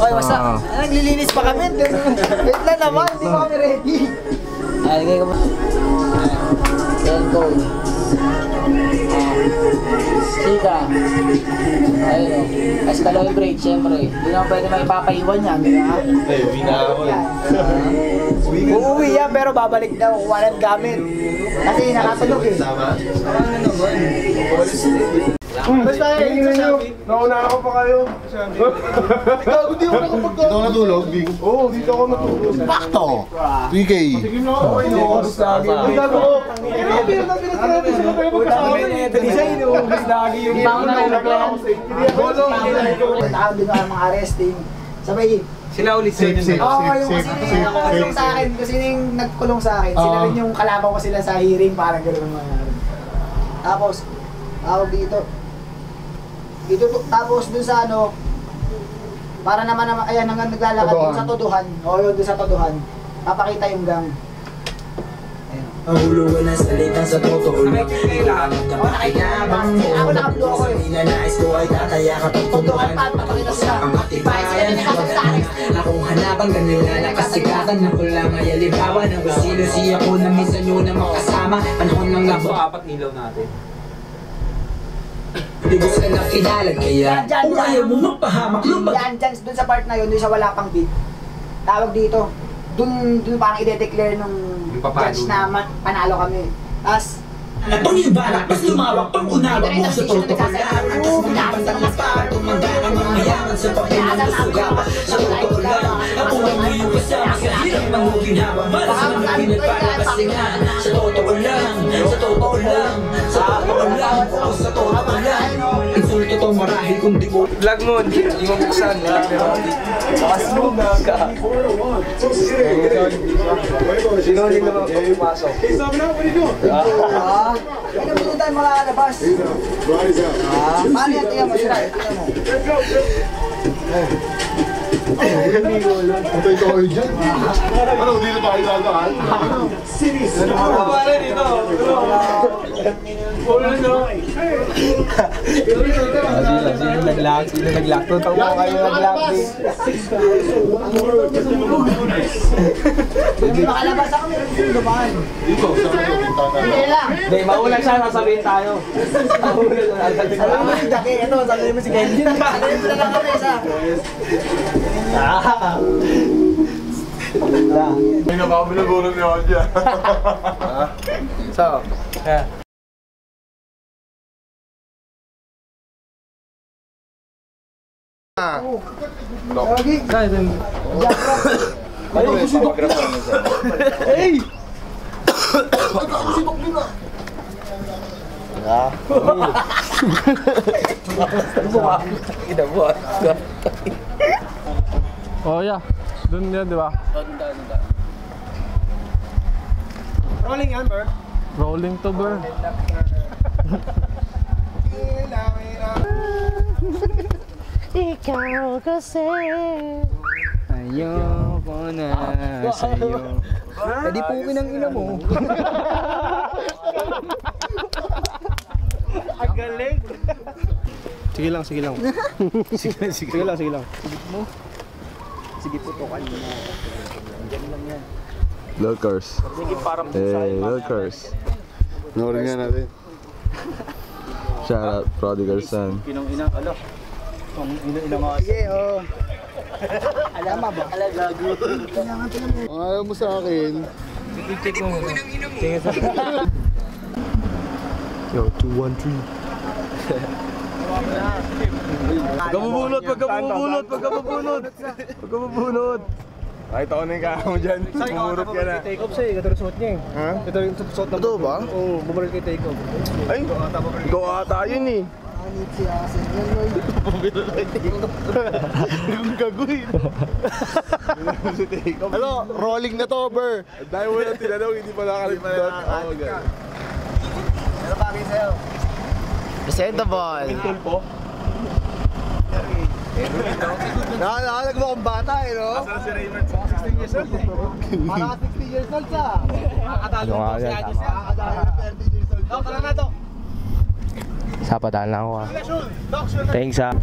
Oy, basta. Naglilinis pa kami. Wait lang naman, hindi pa kami ready. Ay, kaya mo. Then go. Sika. Ayun o. Kasi dalawa yung break, syempre. Hindi naman pwede maipapaiwan yan, di ba? Ay, uwi na ako eh. Uuwi yan, pero babalik daw. Walang gamit. Kasi nakatulog eh. Sama? Basta tingnan nyo, nauna ako pa kayo. Gago, di ako nakapagkakas. Dito ako natulog, Bing. Oo, dito ako natulog. Bakto! 3K. Sige na ako, inuubos lagi. Ang gago ko. Pinag-pinag-pinag sila kayo magkasama. Isa inuubos lagi yung Tao na lang ako sa tao din ang mga arresting. Sabay, Sila ulit sa inyo. oo, yung kasi yung nagkulong sa akin, kasi yung nagkulong sa akin, sila rin yung kalaban ko sila sa hearing, parang gano'n ang mangyari. Tapos, ako dito, tapos dun sa ano, para naman, ayan, hanggang naglalakad dun sa todohan, o yun, dun sa todohan, papakita yung gang. Ang hulungan ng salita sa totoo lang. Kailangan ka pakayabang mo. Ako nakablo ako eh. Ninanais ko ay tataya kapag Todohan pa, papakita sila. ang katibayan akong hanapang ganila nakasikatan na ko lang ay alibawa ng kusino siya ko na minsan yun na makasama. Panahon ng labo. Apat ilaw natin. Di ko sila nakilalag kaya kung ayaw mo magpahamak lumag. Yan, dyan, dun sa part na yun, dun sa wala pang beat. Tawag dito, dun parang i-declare nung judge na panalo kami. Tapos, Napang yung balak, mas lumawak pang unawa mo sa protocol. Tapos ang mas tumanda ang mga mayaman sa pagpunan ng sugawa. Sa protocol lang, napunan mo yung kasama sa hirap ng ginawa. Malas man ang pinagpalapasingan. Sa totoo lang, sa totoo lang, sa totoo lang, o sa totoo lang. Insulto to marahil kung di mo. Vlog mo, hindi mo buksan. Masunog ka. Sino hindi naman pumasok? ano mo tayo malalabas? Paano yan? Tingnan mo, sila. Tingnan mo. Patay ko kayo dyan. Ano, dito tayo dadaan? Ano ba rin dito? Sino nag-lock? Tutang mo kayo nag-lock. Makalabas ako, meron yung lumahan. Dito, sa mga pintana. Hindi lang. Hindi, mauna siya, sasabihin tayo. Alam mo yung daki, ito, sabihin mo si Kenji. Sabihin mo na lang kami sa... May nakabinagulog niya ako dyan. So, Lagi. Ano yung papagrapon mo siya? hey! Oh yeah, dun yan, di ba? Rolling yan, bro. Rolling to bro. Ikaw kasi Ayoko na sa'yo. Pwede pumin ang ina mo. Ang galing! Sige lang, sige lang. Sige lang, sige lang. Sige, putukan mo na. Diyan lang yan. Lurkers. Sige, parang Hey, lurkers. Norin nga natin. Shout out, prodigal son. Pinang-ina, ala. Ang ina-ina nga. Sige, oh. Alam mo ba? Alagago. Ang ayaw mo sa akin. I-check mo muna. Tingin sa... Yo, 213. Pagkabubunot, pagkabubunot, pagkabubunot. Pagkabubunot. Kahit ako na yung kaya mo dyan, bumurot ka na. Take off siya eh, ito rin suot niya eh. Ha? Ito yung suot na... Totoo ba? Oo, bumaril kay take off. Ay, ikaw ata yun eh. Anit si Asen. Yan mo yun. Yung gagoy. Ano, rolling na to, Ber. Dahil mo na tinanong, hindi pa nakalimutan. Ano bagay sa'yo? Presentable. Nakalag mo akong bata eh, no? Asa si Raymond? 16 years old eh. Parang 60 years old siya. Nakakatalo Yung ko si yan, Agis yan. Nakakadaya 30 years old. Dok, tara na Dok. Sapadaan lang ako ah. Dok, sure na. Thanks ah.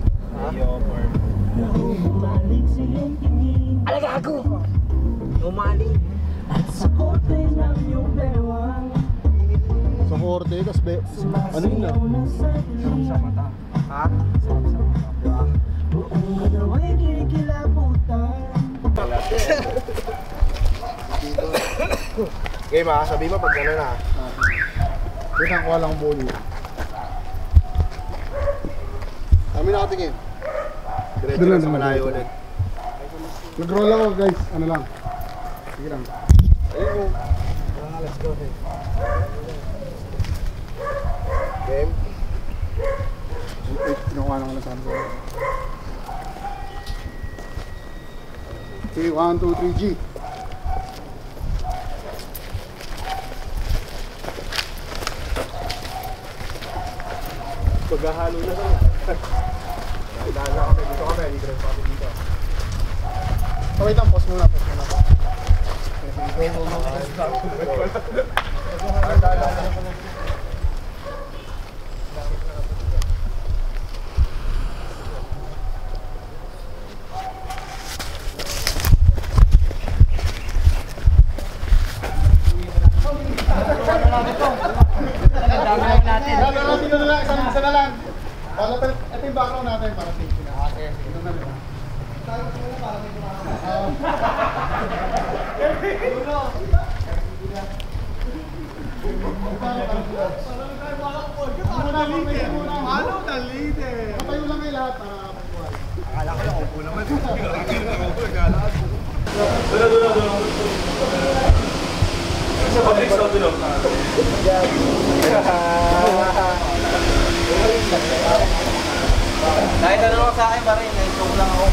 Alaga ako! Umali. Sa korte, tas ano yun na? Sa mata. Ha? Game ha, sabi mo pag gano'n na. Wait lang, kuha lang ang boli. Kami nakatingin. Diretso lang sa malayo ulit. Nag-roll ako guys, ano lang. Sige lang. Ayun. Let's go. Game. Wait, kinukuha lang ko lang sa ano. Okay, 1, 2, 3, G. Paghahalo na lang. Dahil na kami, dito kami, dito rin kami dito. Oh, wait lang, pause muna, pause muna. Isa na lang. Ito yung background natin para safety na. Ito na rin. Ano talite? Patayo lang kayo lahat para mabuhay. Akala ko lang, upo naman. Sa pag-mix na ito, no? Kahit ano lang sa akin pa rin, nag-show lang ako.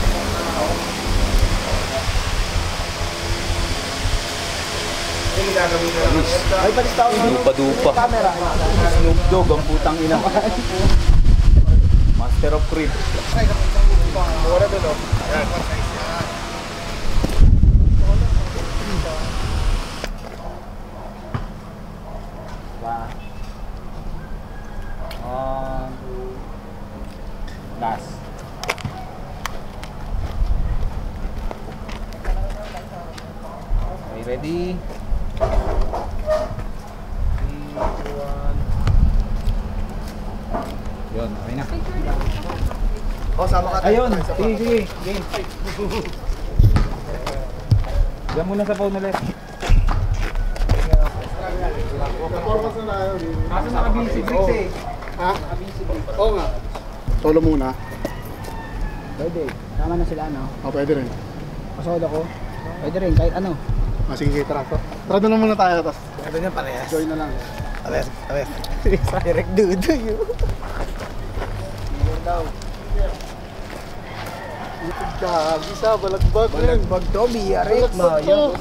Yung ginagawin na lang. Ay, balista ako ng Dupa-dupa. camera. Snoop Dogg ang putang ina. Master of Creed. Mura doon, no? Yan. Last. Okay, ready? 3, 2, 1. Yun, okay na. Oh, sama ka tayo. Ayun, sige, game. Diyan muna sa phone ulit. Performance na tayo. Kaso naka-busy bricks eh. Ha? Oo nga. Solo muna. Pwede. Tama na sila, ano? O, pwede rin. Pasod ako. Pwede rin, kahit ano. Sige, tara. Tara doon na muna tayo, tapos Ito niya, parehas. join na lang. Parehas. Direct dudo yun. Gagi sa balagbag rin. Bag to, biyarik. Balagbag to.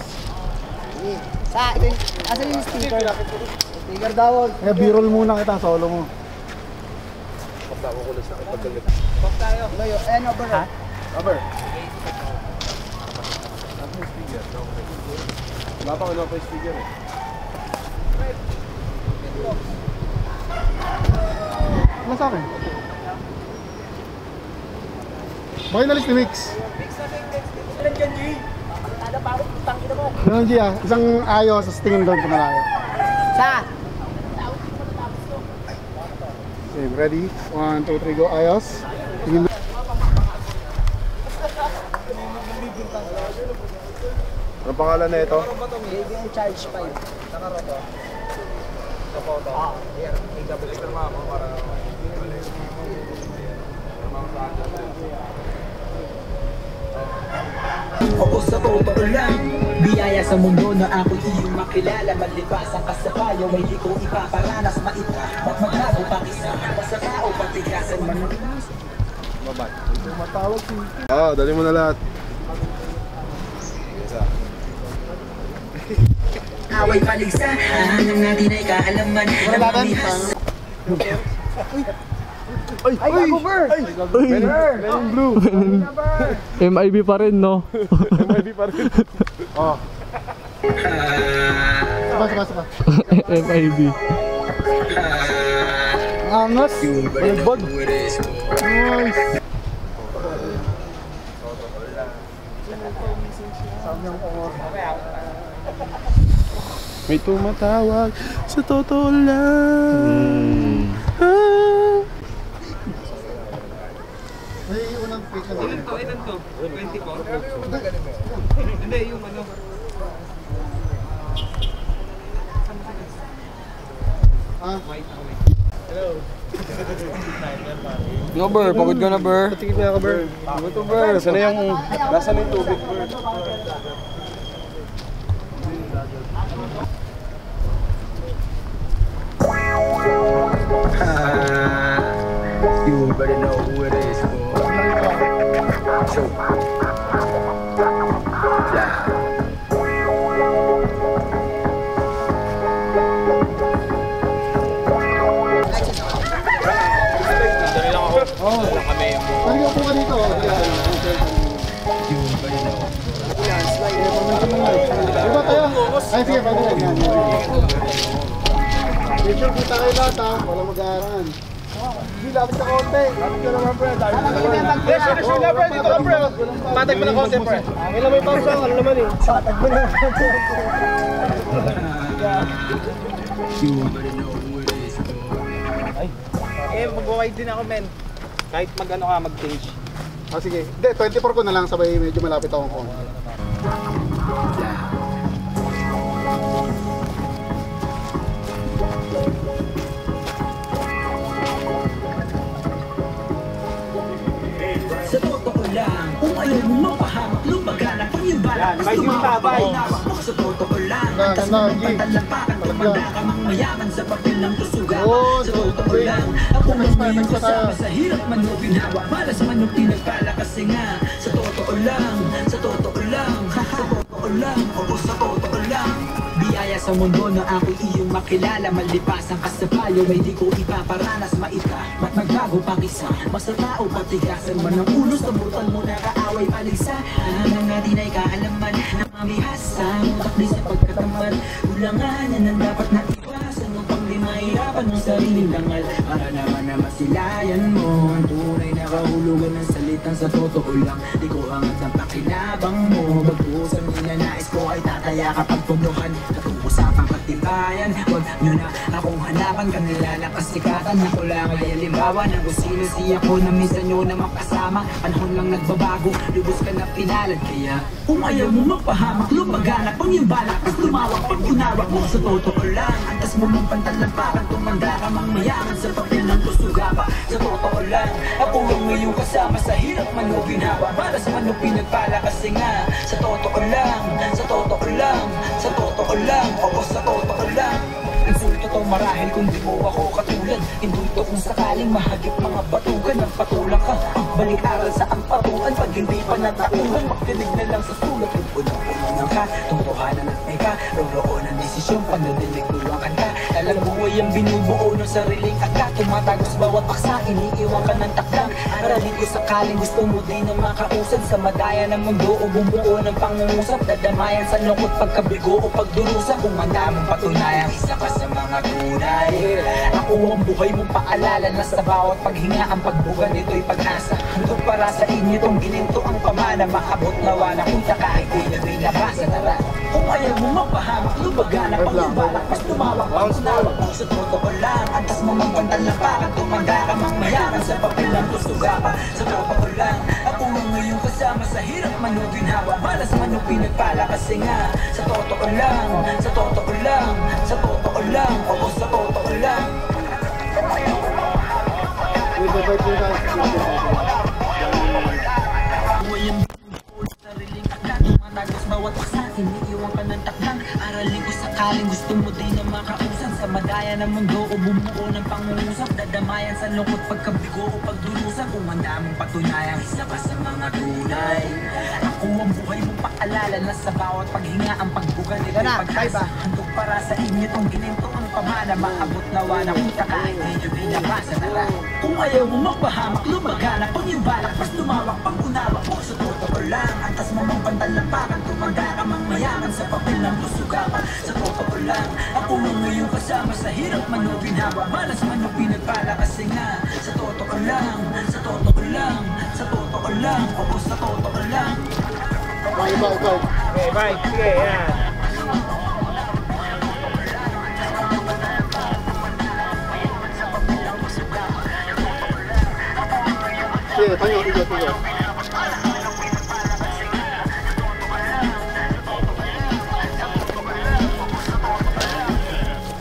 Asan yung speaker? Speaker daw. Eh, b-roll muna kita, solo mo. Pagkakukulos na ipagkalit. Pop tayo. Layo. Ano ba? Ha? Cover. Wala pa ko pa yung speaker eh. Ano sa akin? Bakit nalis ni Mix? Ilan dyan, G? Ada pa ako, putang ina mo. Ganun, G ah. Isang ayos, sa tingin doon kumalayo. Sa? Okay, ready? 1, 2, 3, go. Ayos. Tingin doon. Anong pangalan na ito? JBL Charge 5. Nakaroto. Oo, sa totoo lang, biyaya sa mundo na ako iyong makilala. Malipasan ka sa payo, may di ko ipaparanas. Maita at maglago pakisa, basta tao patigasan man. Matawag si... Dali mo na lahat. Away paligsahan ng natin ay kaalaman na mamihas. Ay, gago Bird! Meron blue! MIB pa rin, no? MIB pa rin. Oh. Saba. MIB. Angas! Balagbag! Nice! May tumatawag sa totoo lang. May unang pick na Ilan to? 24? Hindi, yung ano. White. No, Ber, pagod ka na, Ber. Patigil na ako, Ber. Ano to, Ber? Sana yung, nasa na yung tubig, Ber? You better know who it is, boy. So, yeah. Ano po ka dito? Diba tayo? Ay, sige, pwede rin. Picture kita kayo lahat ha, walang mag-aarangan. Hindi, lapit sa konti. Lapit ka naman, Fred. Sure na, Fred. Dito ka, Fred. Patag mo na konti, Fred. Kailan may pausa, ano naman eh. Patag mo na. Mag-wide din ako, men. Kahit mag-ano ka, mag-change. Ah, sige. Hindi, 24 ko na lang sabay medyo malapit akong konti. Sa totoo lang, kung ayaw mo mapahamak, lumaganap ang yung balak. Gusto makapahinawak mo sa totoo lang. Antas mo ng pantalampakan, tumanda ka mang mayaman sa papel ng tusuga. Sa totoo lang, ako man yung kasama sa hirap man mo ginawa. Malas man yung pinagpala kasi nga. Sa totoo lang, sa totoo lang, sa totoo lang, o sa totoo lang. Biyaya sa mundo na ako'y iyong makilala. Malipasan ka sa payo, may di ko ipaparanas. Maita, magbago pa kisa. Basta tao patigasan man ang ulos. Nabutan mo na kaaway paligsa. Hanggang nga din ay kaalaman na mamihasa. Mutak di sa pagkatamad. Ulangan yan ang dapat na iwasan. Nung pang di mahirapan ng sariling dangal. Para naman na masilayan mo ang tunay na kahulugan ng salitang sa totoo lang. Di ko angat ang pakinabang mo. Bagpusan ninanais ko ay tataya kapag pumuhan. Usapang katibayan, huwag nyo na akong hanapan. Kanila na kasikatan, ako lang ay halimbawa ng kusino siya ko na minsan nyo na makasama. Panahon lang nagbabago, lubos ka na pinalad. Kaya kung ayaw mo magpahamak, lumaganap ang iyong balak. Kas tumawag pag unawak mo sa totoo lang. Antas mo mong pantalampakan, tumanda ka mang mayaman sa papel ng tusuga pa. Sa totoo lang, ako ang iyong kasama sa hirap man o ginawa. Balas man o pinagpala kasi nga. Sa totoo lang, sa totoo lang, sa totoo lang. Oo, sa totoo lang. Insulto to marahil kung di mo ako katulad. Indulto kung sakaling mahagip mga batugan. Nagpatulang ka, balik-aral sa ampatuan. Pag hindi pa natauhan, magdinig na lang sa sulat. Kung unang-unang ka, tungkuhanan at may ka. Roroon ang desisyon, pag nadinig luwakan ka. Alam buhay ang binubuo ng sariling agad. Tumatagos bawat paksa, iniiwan ka ng takdang. Aralin ko sakaling gusto mo din na makausad. Sa madaya ng mundo o bumuo ng pangungusap. Dadamayan sa lungkot pagkabigo o pagdurusa. Kung handa mong patunayan, isa ka sa mga tunay. Ako ang buhay mong paalala na sa bawat paghinga ang pagbuga nito'y pag-asa. Handog para sa inyo itong gininto ang pamana. Maabot nawa na kunta kahit di na binabasa na lang. Kung ayaw mo mapahamak, lumaganap ang iyong balak. Mas tumawak pang sunawak mo sa totoo lang. Antas mo mang pantalampakan, tumanda ka mang mayaman sa papel ng tusuga pa. Sa totoo lang, ako ang ngayong kasama sa hirap man o ginhawa. Malas man o pinagpala kasi nga. Sa totoo lang, sa totoo lang, sa totoo lang, oo sa totoo lang. Tumatagos bawat paksa, iniiwan ka ng takdang. Aralin ko sakaling gusto mo din na makausap. Sa madaya ng mundo o bumuo ng pangungusap. Dadamayan sa lungkot pagkabigo o pagdurusa. Kung handa mong patunayan, isa ka sa mga tunay. Ako ang buhay mong paalala na sa bawat paghinga ang pagbuga nito'y pag-asa. Handog para sa inyo itong gininto ang pamana. Maabot nawa na kunta kahit medyo binabasa na lang. Kung ayaw mo magpahamak, lumaganap ang iyong balak. Mas tumawak pang unawak mo sa totoo lang. Antas mo mang pantalampakan, tumanda ka mang mayaman sa papel ng tusuga pa. Sa totoo lang, ako ang ngayong kasama sa hirap man o ginhawa. Malas man o pinagpala kasi nga. Sa totoo lang, sa totoo lang, sa totoo totoo lang, focus na totoo lang. Okay, bye. Sige, yan. Sige, tanyo, tigo.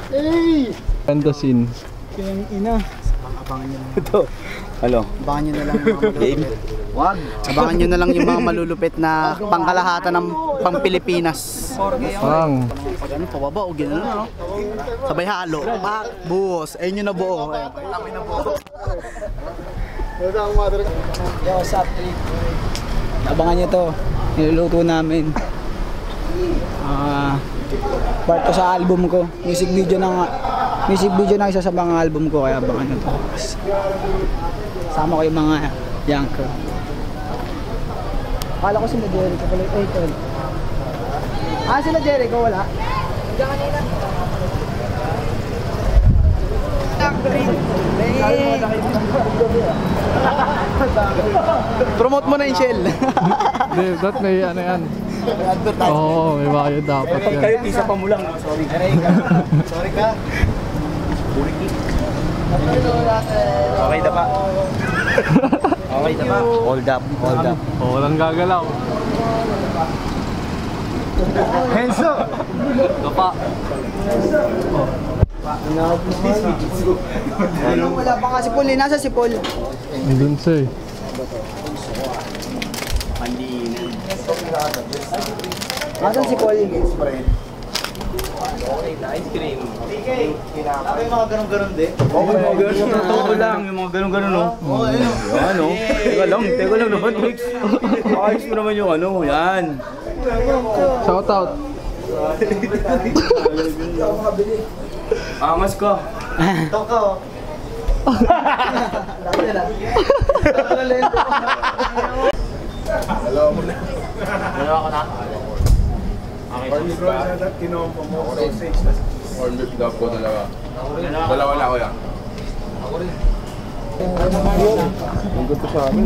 Hey! Ganda scene. Yung ina. Abangan nyo lang. Ito. Ano? Abangan nyo na lang yung mga malulupit. Wag. Abangan nyo na lang yung mga malulupit na pangkalahatan ng pang-Pilipinas. Pang. Pag ano, pababa o gano'n no? Sabay halo. Pak, buhos. Ayun yung nabuo. Yo, what's up, Trick? Abangan nyo to. Niluluto namin. Part to sa album ko. Music video na isa sa mga album ko. Kaya abangan nyo to. Sama ko yung mga young crew. Akala ko sila Jericho pala. Eh, ito. Sila Jericho, wala? Diyan kanina. Promote mo na yung Shell. Hindi, that may ano yan. Oo, may bayad dapat yan. Kayo, isa pa mo lang. Sorry. Sorry ka. Okay na pa. Okay na pa. Hold up. Oo, walang gagalaw. Henso! Kapa. Wala pa nga si Paul. Nasa si Paul? Nandun siya eh. Nasaan si Paul? Totoo lang, yung mga ganun-ganun, no? Ano? Teka lang naman, Trix. Ayos mo naman yung ano, yan. Shout out. Angas ka. Toko. Corn beef daw po dalawa. Dalawa na ako yan.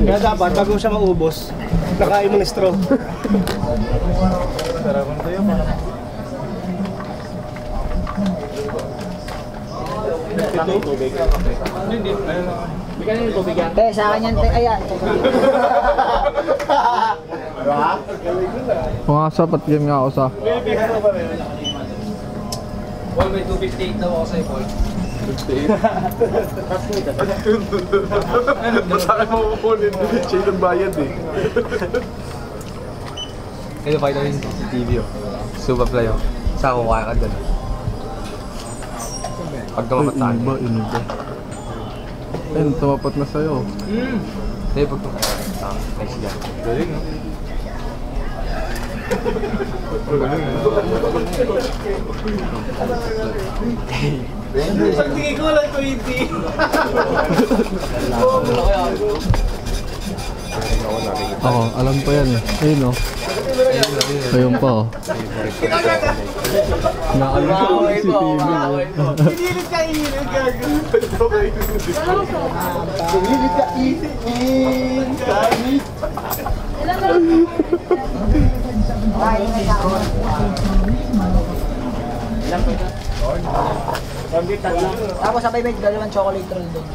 Kaya dapat, bago siya maubos, nakain mo ng straw. Te, sa akin yan, te. Ayan. Mga sapat yan nga ako sa. Paul, may 258 daw ako sa'yo, Paul. 58? Sa akin mapupunin. Siya yung bayad eh. Ito pa ito yung TV, oh. Super play, oh. Saan kukuha ka doon? Pag tumapataan. Inuba. Ayun, tumapat na sa'yo. Hindi, pag tumapataan. Nice guy. Galing, no? Pagtingin ko lang 20. Ako, alam pa yan eh. Ayun o. Ayun pa o. Nakalim ko si TV. Inilit ka. Inilit ka, Tapos sabay may dalawang chocolate roll doon.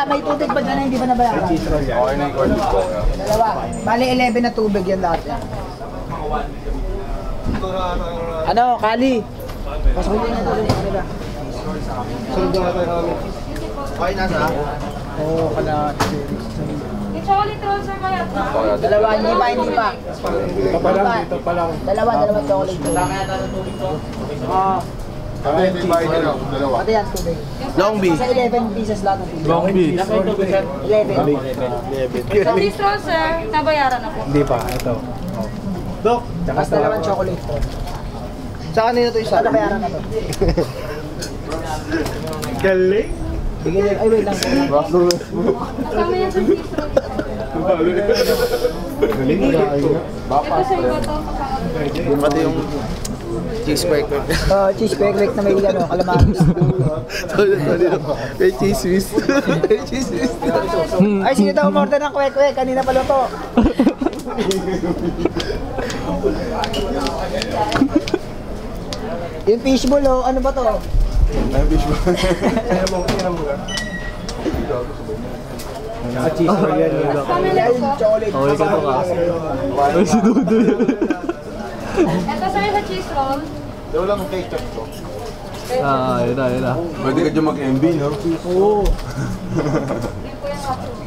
May tubig ba dyan na hindi ba nabayaran? Okay na yung corn beef ko. Dalawa. Bali 11 na tubig yan lahat. Ano, Kali? Pasok din na tubig nila. Okay, nasa? Oo, kalahati. Chocolate roll sir kaya ito. Dalawa, hindi pa. Dito pa lang. Dalawa chocolate roll. Hindi bayad nyo lang. Dalawa. Pati yan, tubig. Long B. Sa 11 pieces lahat ng tubig. Long beef. 11. Chocolate roll sir, nabayaran na po. Hindi pa, ito. Dok, Tapos dalawang chocolate roll. sa kanina to isa. Ano bayaran na to? Galing. Bigyan niyo, ay wait lang. Kasama yan sa cheese roll. Galing. Ito sir, ito kasama. Pati yung Cheese quake. Cheese kwek na may ano, calamaris. May cheese whiz. May cheese whiz. Ay, sino daw umorder ng kwek? Kanina pa luto. Yung fishbowl, oh, ano ba to? Ay, fishbowl. Cheese quake yan. Yung chocolate. Okay ka to ka. Ay, si Dudu yun. Ito sa'yo sa cheese roll. Wala mong ketchup to. Yun na. Pwede ka dyan mag-MB, no? Oo.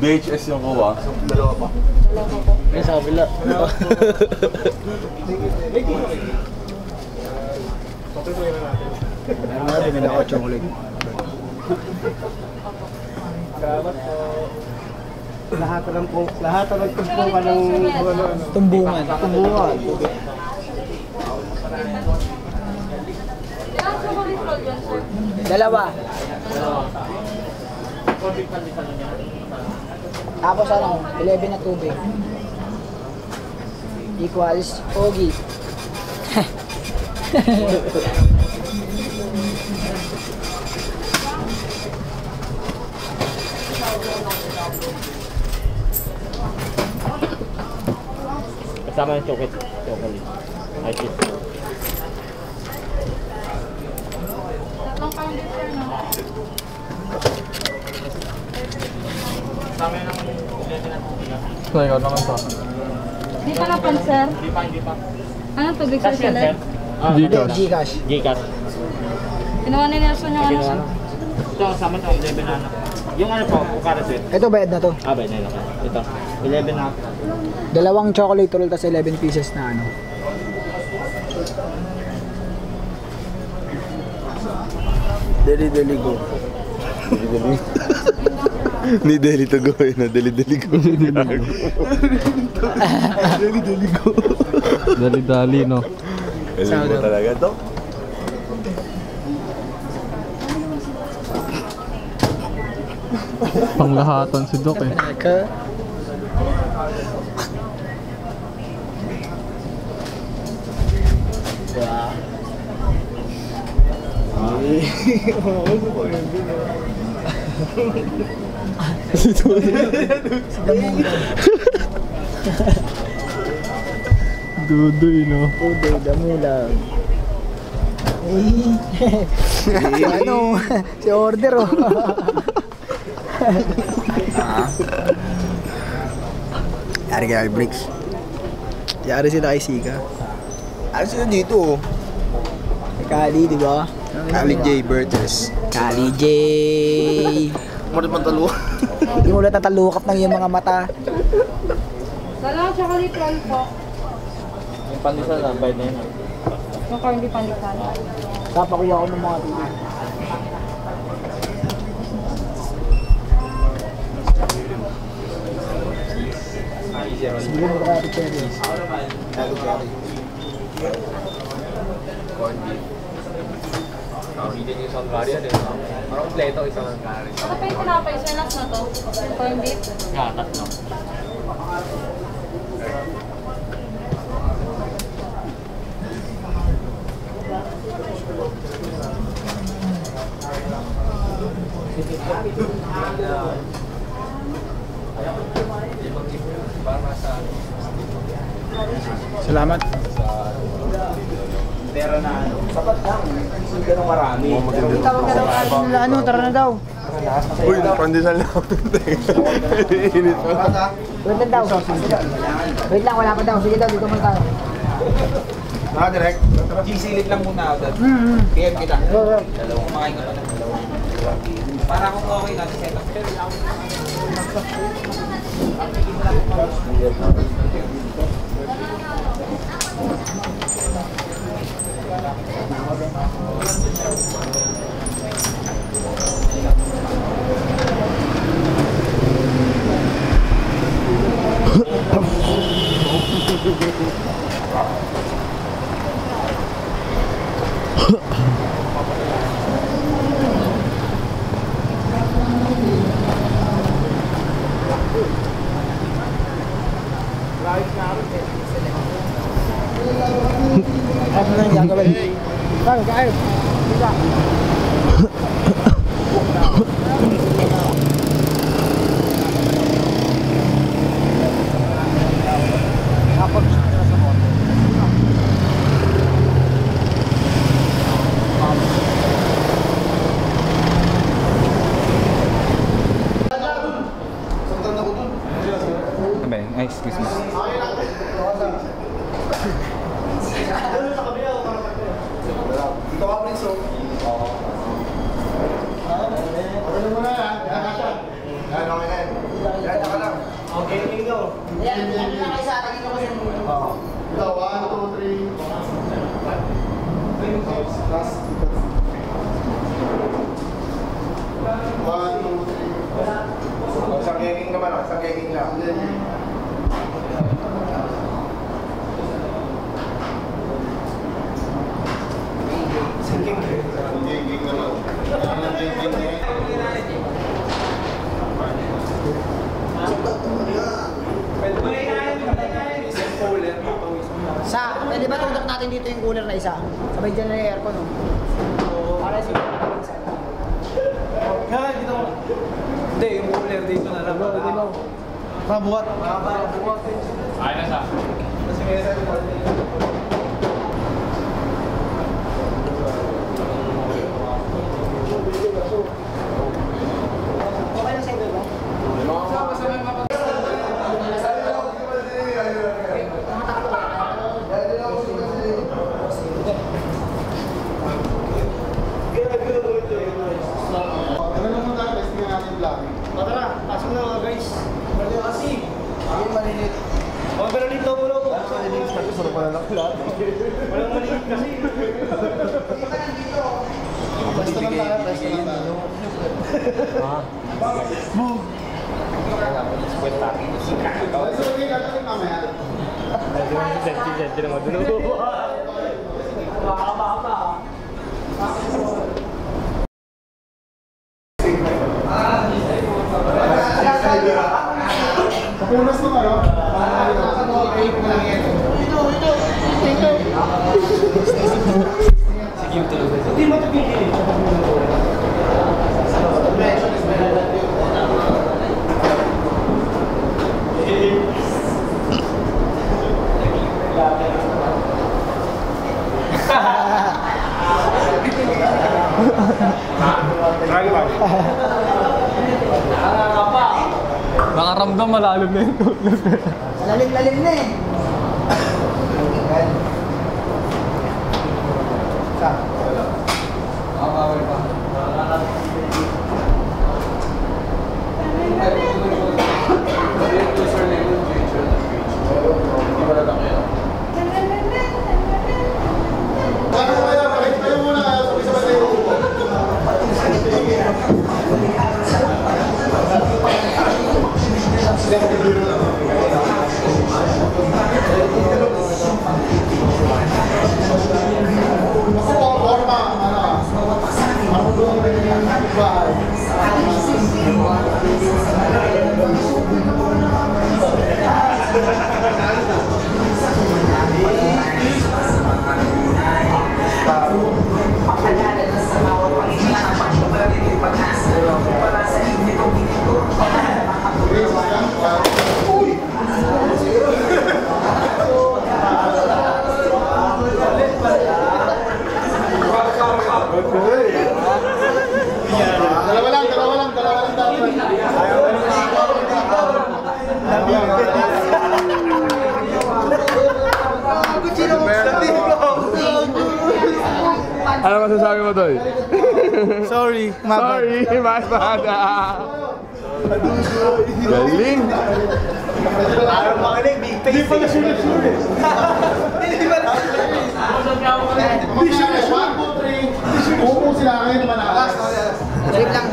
VHS yung kuha. Dalawa pa. May sa kabila. Meron nga, bumili ako chocolate. Lahat ng tumpungan ng Tumbungan. Ilang chocolate roll yun, sir? Dalawa. Tapos ano, 11 na tubig. Equals Ogie. Kasama yung chocolate. Ay, cheese. Tatlong pound sir, no? So, ikaw naman to. Di pa na pan, sir? Hindi pa. Anong tubig, sir, sila? Gcash. Gcash. Gcash. Kinuha ni Nelson yung ano, sir? Ito, kasama ito, 11 na ano. Yung ano po, Bucharest sweet. Ito, bayad na to. Ba, yun lang. Ito, 11 na. Dalawang chocolate roll tas 11 pieces na ano. Deli go. Ni Deli to go, na Deli go. Dali-dali, no? Deli go talaga to. Panglahatan si Doc eh. Dudoy, no? Uday, damulag. Si ano, si order oh. Yari kay Albrix. Yari sila kay Sika. Ano sila dito oh? Kali, di ba? Ali J. Burgess. Kali J. Mulit man talo. Hindi mo ulit natalukap ng iyong mga mata. Dalawang chocolate roll po. Yung pandesal na, bayad na yun. Yung corned beef pandesal. Kapakuha ko ng mga tubig. Sige mo ka ito pwede. Ano pa yung tinapay, sir? Last na to? Yung corned beef? Tatlo. Salamat. Pero na ano, sapat lang. Hindi ganun marami. Tawag na daw kahit nila ano, tara na daw. Uy, pandesal na ako. Init pa. Wait lang daw. Wait lang, wala pa daw. Sige daw, dito muna tayo. Direct. Gisilip lang muna ako. PM kita. Dalawang kumain ka pa ng dalawang. Para kung okay lang, set up. Ano gagawin. Kain, kain. Kita. Ay, excuse me. Dito ka, Prince. Okay na muna yan. Yan, okay na yan. Yan, ka lang. Okay, tingin ko. Yan, yan lang kayo sa atin. Ito kasi. Ito, 1, 2, 3. Last. 1, 2, 3. Isang keking naman, isang keking lang. Pwede ba tundok natin dito yung cooler na isa? Sabay dyan na yung aircon, no? Para sa dito. Hindi, yung cooler dito na lang. Mabuhat. Ay, nasa. Kasi may isa yung okay lang sa iba ba? Tara, pasok na mga guys. Mali kasi. Ayun, malilit. Mga malilit na muna po. Malilit kasi, sarap pala lang lahat. Walang malilit kasi. Basta lang tayo, basta lang tayo. Move! Basta lang tayo, natin mamaya. Senti naman dun. Punas mo kayo? Hindi mo tigil. Nakaramdam malalim na yung tulog. Lalim-lalim na eh. Ano masasabi mo, Toy? Sorry, Sorry, mas bada. Galing. Ayaw makinig, big face. Hindi pala sure eh. Hindi pala sure. Hindi sure. 1, 2, 3. Upo sila ngayon manakas. Trip lang.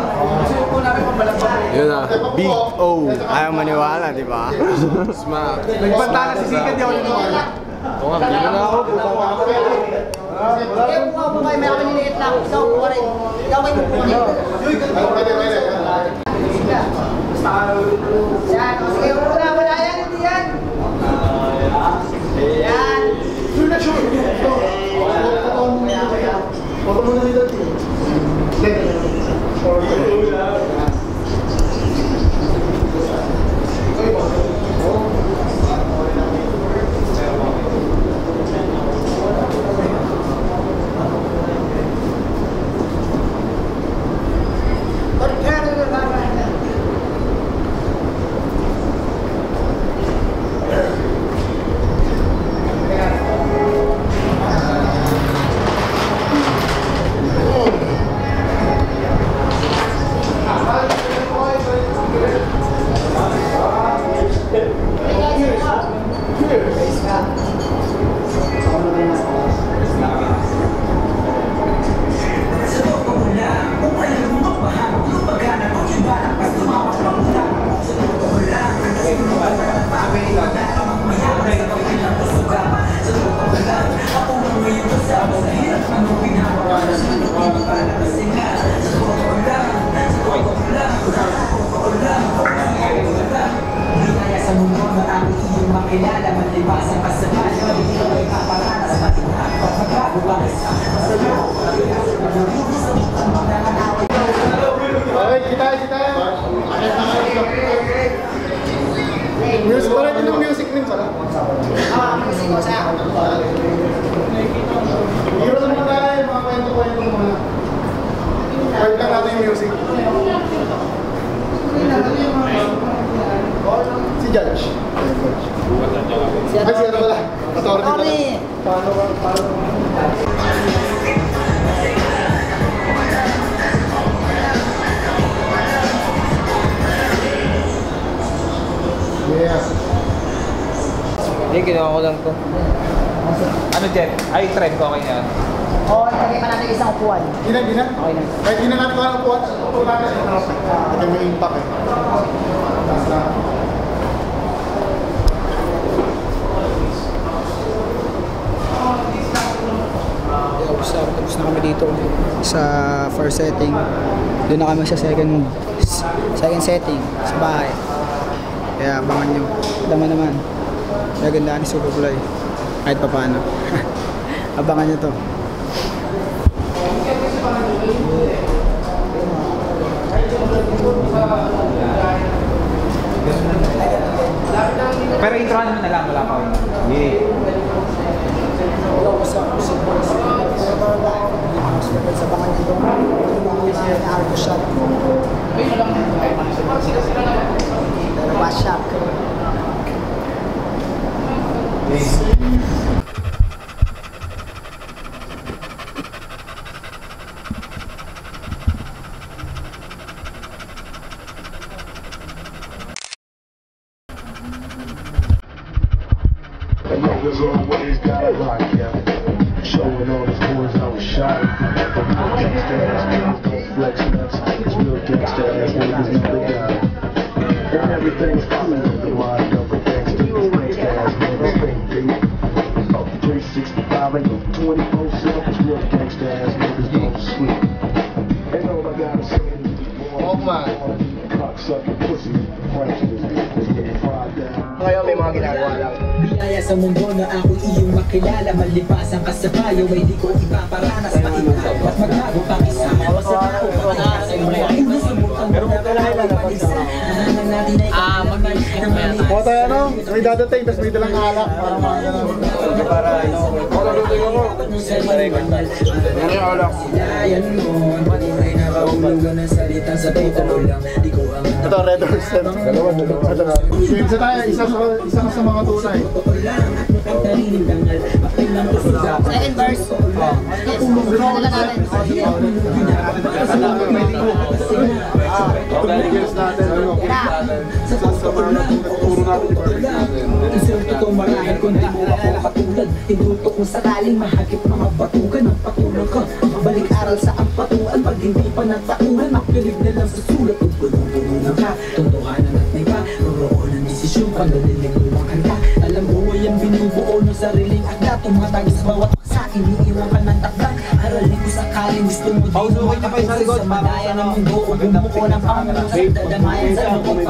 Yun na, Big O. Ayaw maniwala, di ba? Smack. Nagbanta na si Sika, di ako niniwala. Oo nga, hindi na ako. Sige, upo po kayo. May kami niliit lang. Ikaw, upo ka rin. Ikaw may upo ka rin. Yan, o sige, upo na. Wala yan, hindi yan. Yan. Sure na sure. Si Judge. Ay, siya na pala. Authority. Paano? Yeah. Hindi, ginawa ko lang to. Ano, Jet? Ay, trend ko, okay na yan. Oo, lagay pa natin isang upuan. Di na. Okay na. Kahit di na natin kung upuan natin. Ito may impact eh. Tapos na kami dito sa first setting. Doon na kami sa second setting sa bahay. Kaya abangan nyo. Dama naman. Nagandaan ni Superfly. Kahit pa paano. Abangan nyo to. Pero introhan mo na lang, wala pa ko. Yeah. Sa bangan nyo yung arco shot. Dalawa shot. Niggas always got a rock, yeah. Showing all his boys I was shot. Gangsta ass niggas don't flex nuts. It's real gangsta ass niggas never got it. And everything's fine. The mind of a gangsta. Gangsta ass niggas think deep. 365 ain't no 24/7. It's real gangsta ass niggas don't sleep. And all I gotta say is Oh man. cocksucking pussy. Frankly, is getting fried down. Ngayon may mga ginagawa lang. Biyaya sa mundo na ako iyong makilala. Malipasan ka sa payo ay di ko ipaparanas. Mainaw at maglago pang isa. Sa tao pagkakasay mo ay nasumutang mo na pag-isa. Nahangan natin ay mag-iis na mali. Kuha tayo ano? May dadating, tapos may dalang alak. Para mga ganun. Para ano? Silayan mo, tunay na kahulugan ng salita sa totoo lang. Di ko ang Ito, Red Horse. Dalawa. Isa tayo, isa ka sa mga tunay. Second verse. Ano na natin? Girls natin. Sasama natin, nagturo natin yung barbecue. Inserto ko marahil kung di mo ako katulad. Tinutok mo sakaling mahagip mga batukan ng patulang ka. Mabalik aral sa ampatuan pag hindi pa nagtauhan. Makilig na lang sa sulat at punong-puno ka. Totohanan at may pa, roroon ang desisyon pag nalilig mo ang kanta. Alam mo ay ang binubuo ng sariling akda. Tumatagis bawat sa iniiwan ka ng takdan. Aralin ko sakaling gusto mo din makapusay sa madaya ng mundo. O bumuko ng pangalang sa dadamayan sa loob.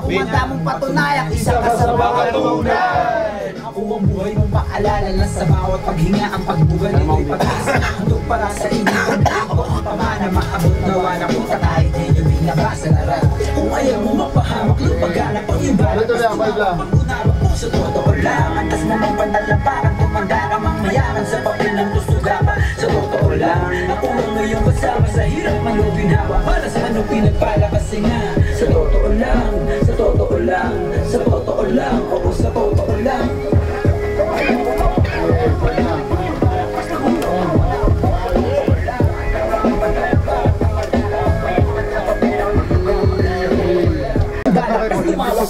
Kumanda mong patunayak, isa ka sa mga tunay. Ako ang buhay mong paalala na sa bawat paghinga ang pagbugal nito'y pag-asa. Handog para sa inyo kung ako ang pamana. Maabot gawa na kung kahit ninyo binabasa na rat. Kung ayaw mo mapahamak, lupaganap ang iba. Pag-unawag mo sa totoo lang. Antas mo mang panalampakan, tumanda ka mang mayaman sa papel ng tusugapa. Sa totoo lang, ako ang ngayong kasama sa hirap man o ginawa. Para sa anong pinagpala kasi nga. Sa totoo lang, sa totoo lang, sa totoo lang, oo sa totoo lang.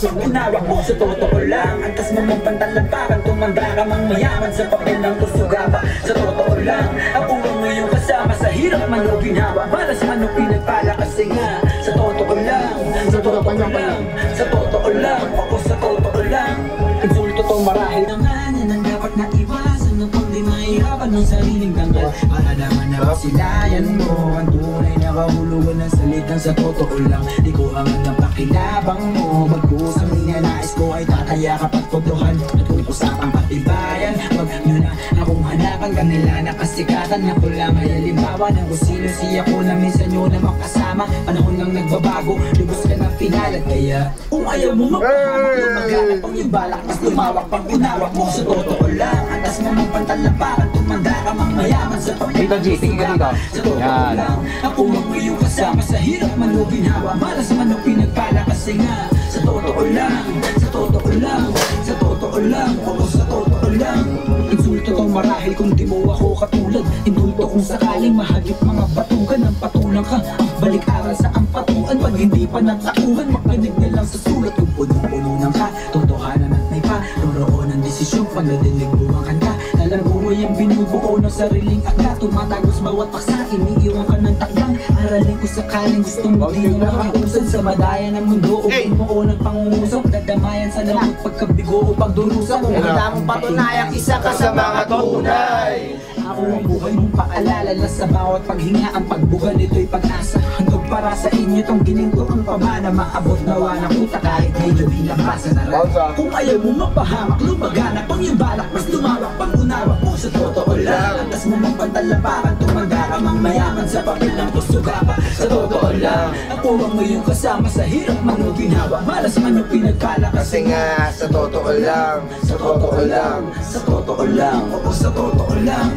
Unawak mo sa totoo lang. Antas mo mong pantalampakan, tumanda ka mang mayaman sa papel ng tusugapa. Sa totoo lang, ako ang ngayong kasama sa hirap man o ginawa. Para sa anong pinagpala kasi nga. Sa totoo lang, sa totoo lang, sa totoo lang, ako sa totoo lang. Insulto to marahil naman yan ang dapat na iwasan upang di mahirapan ng sariling tanggal. Para naman na masilayan mo ang tunay na kahulugan ng salitang sa totoo lang. Di ko hangal ng pakilabang mo. Bagkus ang ninanais ko ay tataya kapag totohan. At kung usapang patibayan, wag nyo na akong hanapan. Kanila na kasikatan ako lang ay halimbawa ng kusino siya ko na minsan nyo na makasama. Panahon lang nagbabago, lubos ka ng pinalat. Kaya kung ayaw mo mapahamak, maghanap ang yung balak. Mas lumawak pang unawak mo sa totoo lang. Antas mo mang pantalampakan, tumanda ka mang mayaman sa papel. Dito, G, tingin ka dito. Sa totoo lang, ako ang ngayong kasama sa hirap man o ginawa. Malas man o pinagpala kasi nga. Sa totoo totoo lang, sa totoo lang, sa totoo lang, oo sa totoo lang. Insulto to marahil kung di mo ako katulad. Indulto kung sakaling mahagip mga batugan. Ang patulang ka, ang balik-aral sa ang patuan. Pag hindi pa nagtauhan, makinig na lang sa sulat. Kung punong-puno ng ka, totohanan at may pa. Roroon ang desisyon pag nadinig buwakan ka. Nalabuhay ang binubuo ng sariling akla. Tumatagos bawat paksa, iniiwan ka ng takdang. Aralin ko sakaling gusto mo di na makiusad. Sa madaya ng mundo o binuo ng pangungusap. Dadamayan sa lamot pagkabigo o pagdurusa. Kung handa mong patunayang isa ka sa mga tunay. Ako ang buhay mong paalala na sa bawat paghinga. Ang pagbugal nito'y pag-asa. Handog para sa inyo tong gininto ang pamana. Maabot nawa ng kuta kahit medyo binabasa na rin. Kung ayaw mo mapahamak, lumaganap ang iyong balak. Mas lumawak pang unawak mo sa totoo lang. Antas mo magpantalapakan, tumanda ka mang mayaman. Sa papel ng kusuga pa, sa totoo lang. Ako ang iyong kasama sa hirap man o ginawa. Malas man yung pinagkala kasi nga sa totoo lang, sa totoo lang, sa totoo lang, o sa totoo lang.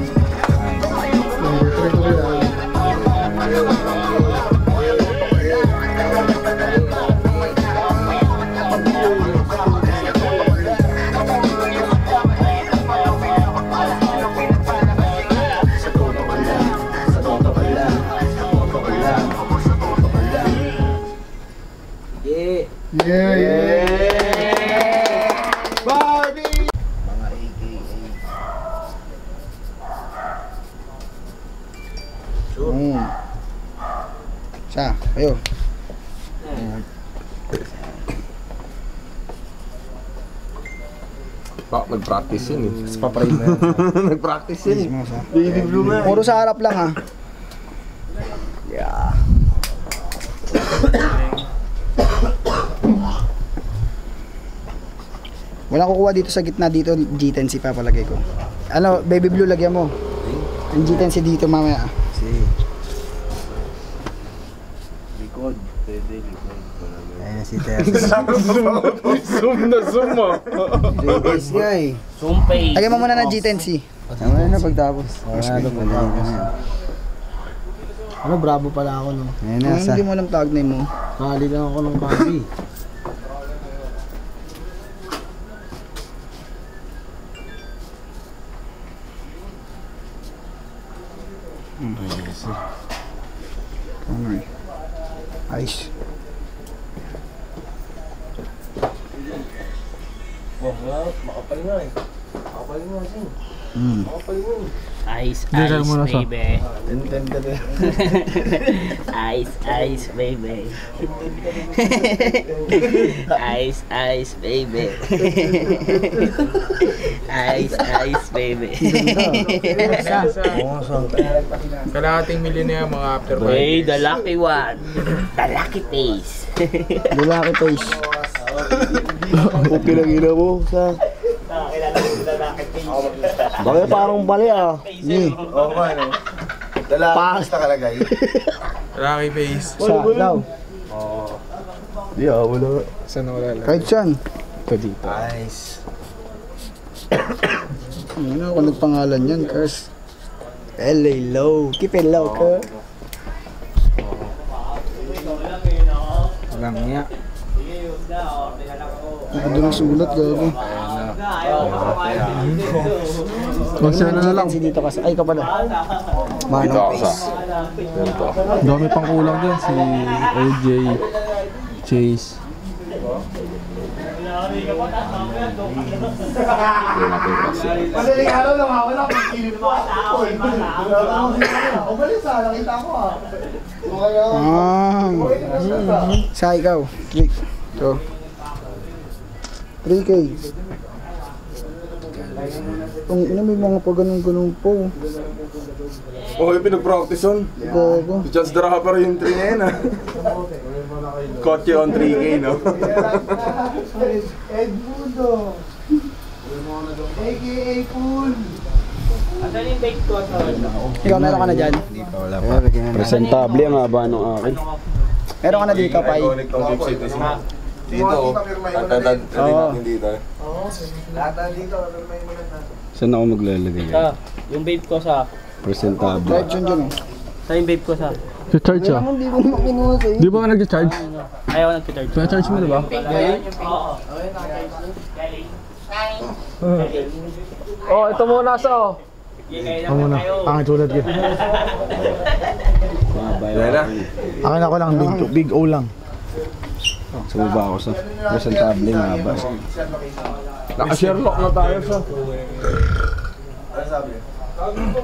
Sa, ayo. Nag-practice yun eh. Nag-practice yun eh. Baby blue nga. Puro sa harap lang ha. Yeah. Walang kukuha dito sa gitna dito, G10C papalagay ko. Ano, baby blue lagyan mo. Ang G10C dito mamaya. Likod. Pwede likod. Ayun na si Ter. Zoom na zoom mo. Yes nga eh. Sumpay. Lagyan mo muna ng G10C. Ano na pagtapos? Ano, bravo pala ako no. Hindi mo alam tag name mo. Kali lang ako ng coffee. Ayos. Makapal nga eh. Makapal nga siya. Makapal nga eh. Ice, Hindi, ice, muna sa- baby. Ganda rin. Ice, ice, baby. Ice, ice, baby. Ice, ice, baby. Kalahating milyon na yan mga after Hey, the lucky one. The lucky face. Lalaki face. Okay lang ina mo sa... Bakit parang bali ah? Oo nga no. Lalaki nakalagay. Lucky face. Sa daw. Di ah, wala. Saan wala lang? Kahit saan. Ito dito. Nice. Ano kung nagpangalan yan, Kers? LA low. Keep it low, Kers. Walang niya. Ako doon ang sulat, gago. Kasi na lang. Si dito kasi. Ay, ka pala. Manong face. Dami pang kulang dyan. Si OJ, Chase. Madaling araw lang ako na kung kilip mo. O bali sa nakita ko ah. Sa ikaw. 3. So. 3K. Kung ina may mga pa ganun-ganun po. Oh, yung pinag-practice on. Gago. Si Chance the Rapper yung 3 na yun ah. Caught you on 3K no? Edmundo. AKA Pool. Asan yung bake ko? Ikaw meron ka na dyan? Presentable ang haba ng akin. Meron ka na dito, Pai. Iconic tong Gift City. Dito oh. At natin dito. Saan ako maglalagay? Yung babe ko sa Presentable. Kahit yun dyan. Sa yung vape ko sa. Charge ah. Hindi ko naman kinuha sa'yo. Di ba ka nag-charge? Ayaw nag-charge. Charge mo diba? Oh, ito muna sa oh. Ako muna. Pangit ulit ko. Akin ako lang, big O lang. Sa baba ako sa presentable na bas. Naka-Sherlock na tayo sa.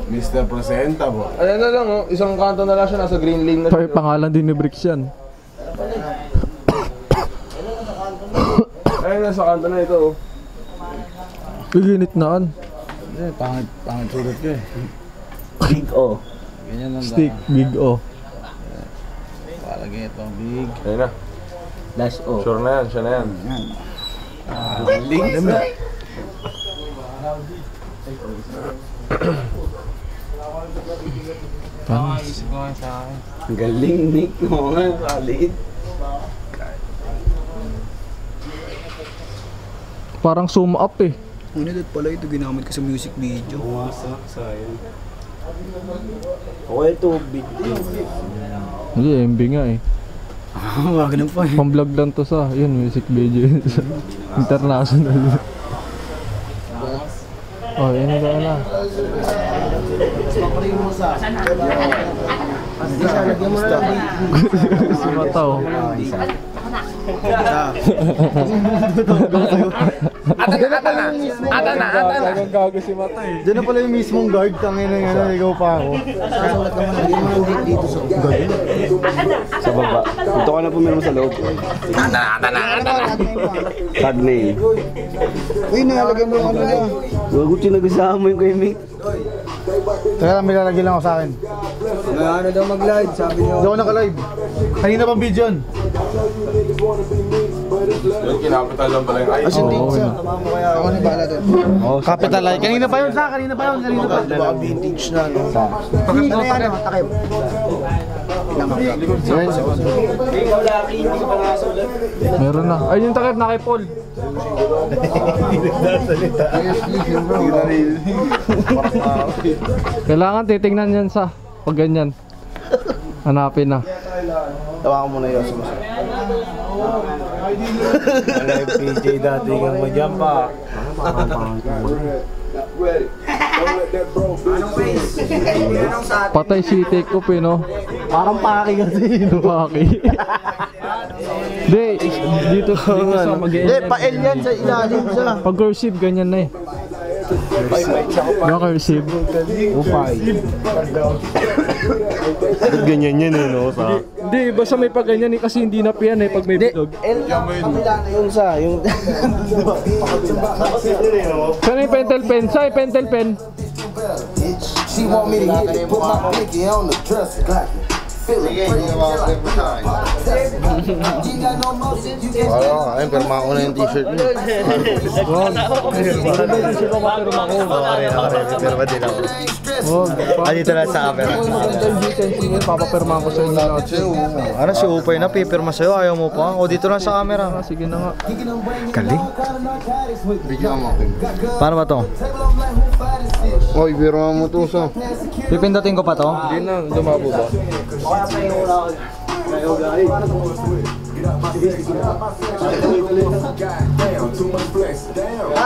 Mr. Presenta po. Ayan na lang oh, isang kanto na lang siya, nasa green lane na siya. Ay, pangalan din ni Bricks yan. Ayun, nasa kanto na ito oh. Piginit naan. Pangit ulit ko eh. Big O. Ganyan lang. Stick, big O. Palagay ito, big. Ayun na. Dash O. Sure na yan, siya na yan. Ang galing, Nick. Oo nga, solid. Parang zoom up eh. Unidad pala ito, ginamit ko sa music video. Sayang. Okay ito, big deal. Hindi, MB nga eh. Wag na pa eh. Pang-vlog lang to sa, yun, music video. International. Oh, yun na na. Si Mata oh. Ata na. Gago si Mata eh. Diyan na pala yung mismong guard, tangin na nga, naligaw pa ako. Sasulat naman, hindi mo nang date dito sa Sa baba. Ito ka na po meron sa loob. Tag name. Uy, nalagyan mo yung ano na. Gago, sinagasama mo yung kay Mick. Kaya lang, may lalagay lang ako sa akin. Ano daw mag-live, sabi niyo. Hindi ako naka-live. Kanina pang video yun. Yung kinapital lang pala yung ice. Hindi, sir. Ako na bala doon. Capital Light. Kanina pa yun sa, kanina pa. Diba, vintage na, no? Ano yan, ano? Takip. Meron na. Ay, yung takip na kay Paul. Kailangan titingnan yan sa pag ganyan. Hanapin na. Tawa ko muna yun. PJ dati kang madyan pa. Patay si take up eh, no? Parang paki kasi. Paki. Hindi, dito sa mag-e. Hindi, pa-L yan sa ilalim sa. Pag cursive, ganyan na eh. Mga cursive. Upay. Ganyan yan eh, no? Hindi, basta may pag ganyan eh, kasi hindi na piyan eh pag may bilog. Yung sa, yung... Saan yung pentel pen? Saan yung pentel pen? She want me to hit it, put my pinky on the dresser. Ayun, pirma ko na yung t-shirt mo. Pirma din ako. Dito lang sa camera. Papapirma ko sa inyo. Ano si Upay na, pipirma sa'yo, ayaw mo pa? O dito lang sa camera. Sige na nga. Galing. Paano ba to? Oy, biro mo to sa. Pipindutin ko pa to? Hindi na, lumabo ba?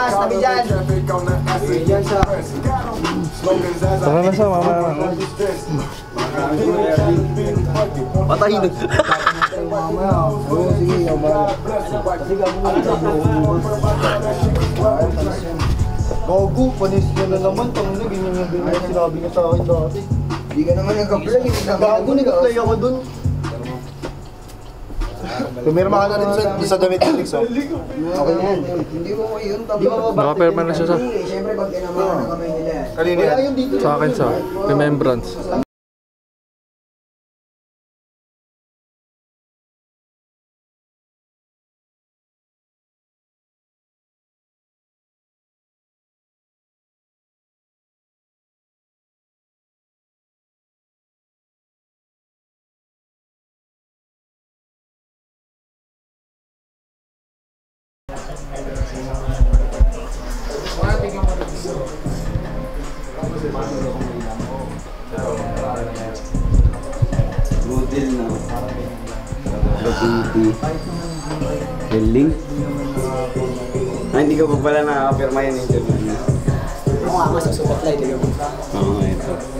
Tabi dyan. Tara na sa mama. Patayin na. Gago, panis nyo na naman. Tangina, ganyan yung sinabi niya sa akin dati. Hindi ka naman nag-apply. Gago, nag-apply ako dun. Pumirma ka na rin sa damit ni Nix, oh. Okay na yan. Hindi mo ko yun. Nakapirma na siya sa... Siyempre, pag kinamahan na kamay nila. Kanina yan. Sa akin sa remembrance. City. Galing. Hindi ko pa pala nakakapirma yan interview. Oo nga, mas sa Subat Light. Oo, ito.